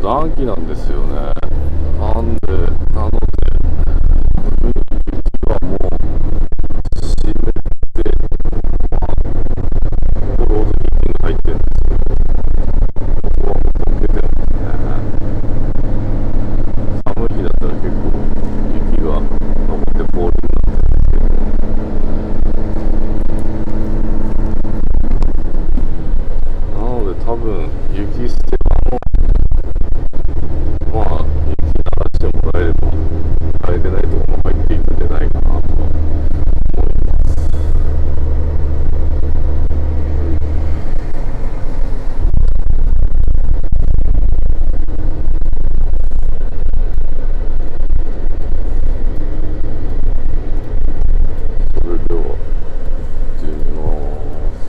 暖気なんですよね。なので海の雪はもう湿ってフォローズミーが入ってるんですけど、ここはもう溶けてますね。寒い日だったら結構雪が残って氷になってるんですけど、なので多分雪捨て場のまあ、雪流してもらえれば耐えてないところも入っていくんじゃないかなとは思います。それでは、行ってみます。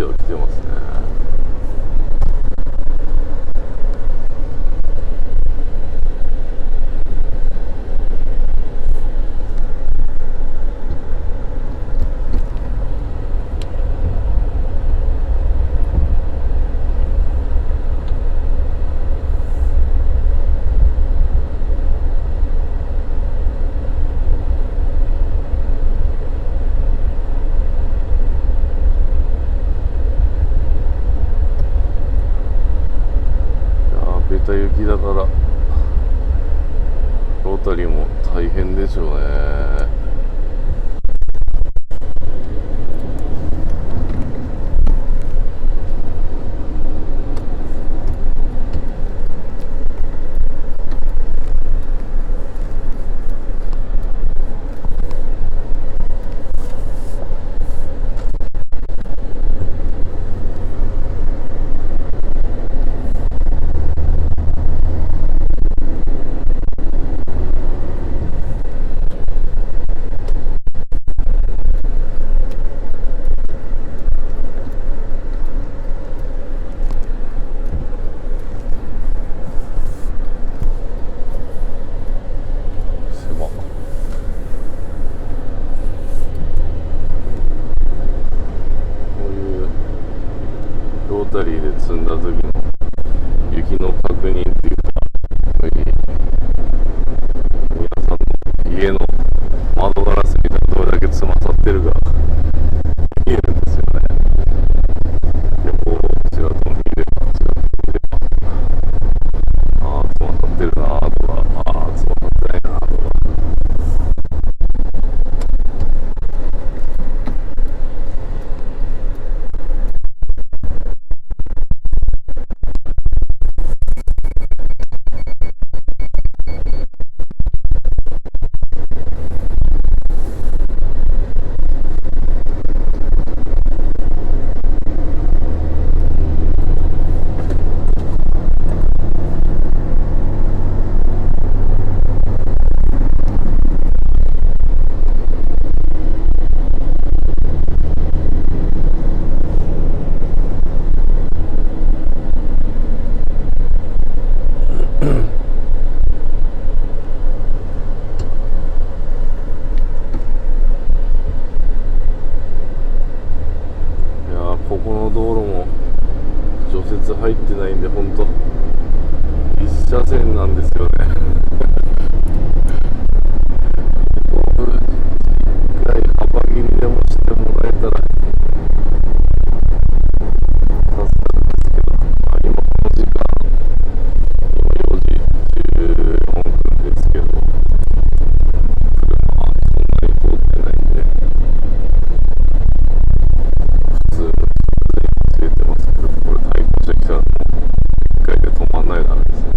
てはきてますね。雪だからロータリーも大変でしょうね。ロータリーで積んだ時の雪の確認っていうか、皆さんの家の窓ガラス見たらどれだけ詰まさってるか見えるんですよね。でこうちらっと見ればああ詰まさってるなとか、ああ詰まさってないなとか。ここの道路も除雪入ってないんで、ほんと一車線なんですよね。一回幅切りでもしてもらえたら助かるんですけど、今この時間4時14分ですけど、車はそんなに通ってないんで普通入れてますけど、これ対向車来たらもう1回で止まんないだろうですね。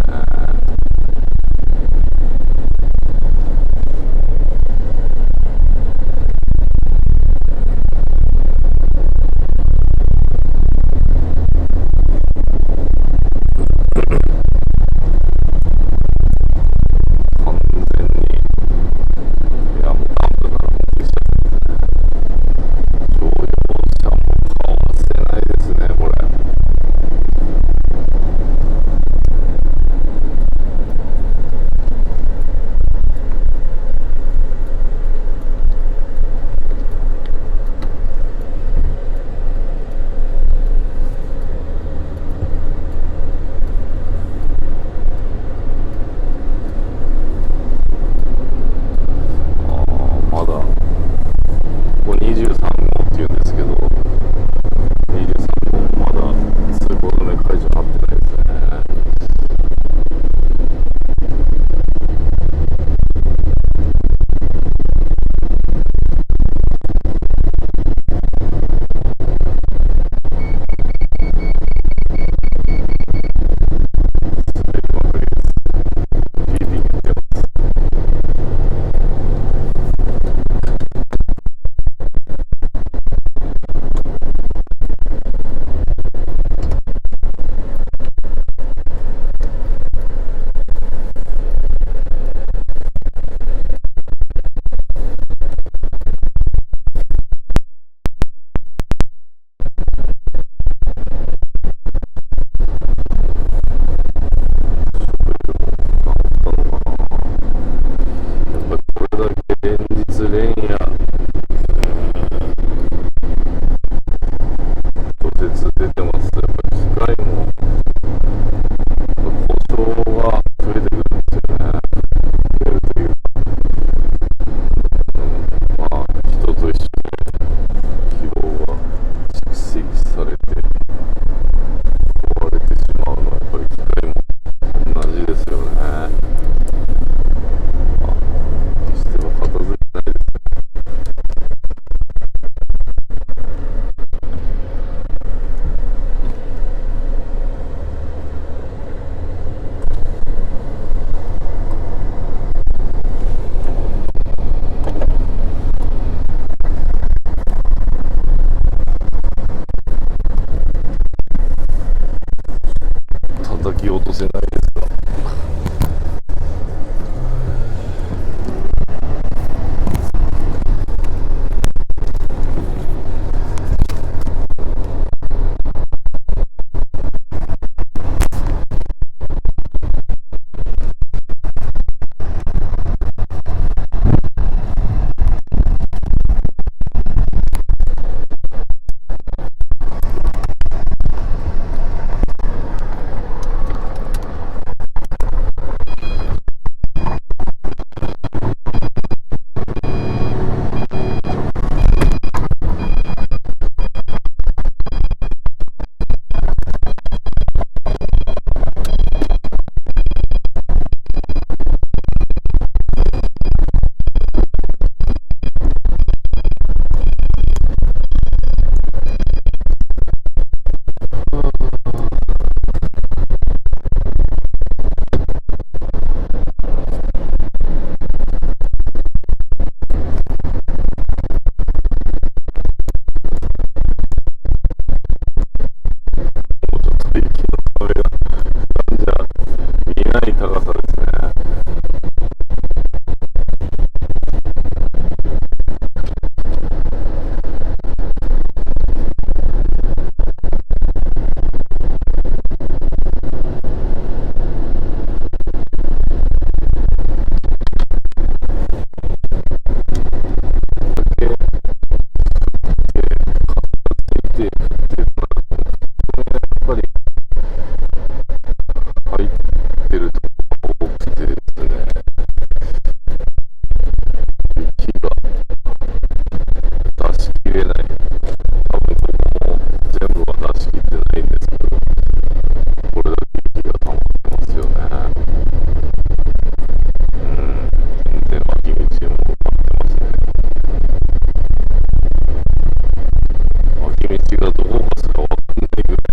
がどこかすらわかんないぐらい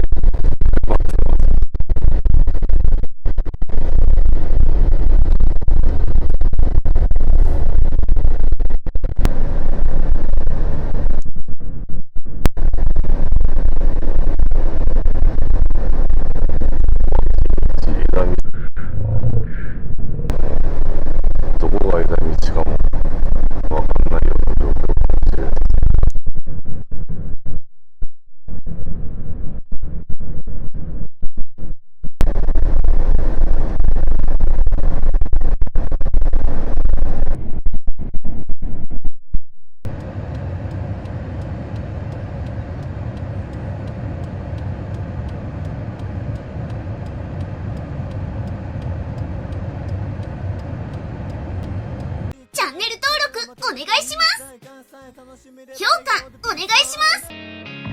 待ってます。どこが間道かもわかんないような状況かもしれない。チャンネル登録お願いします。評価お願いします。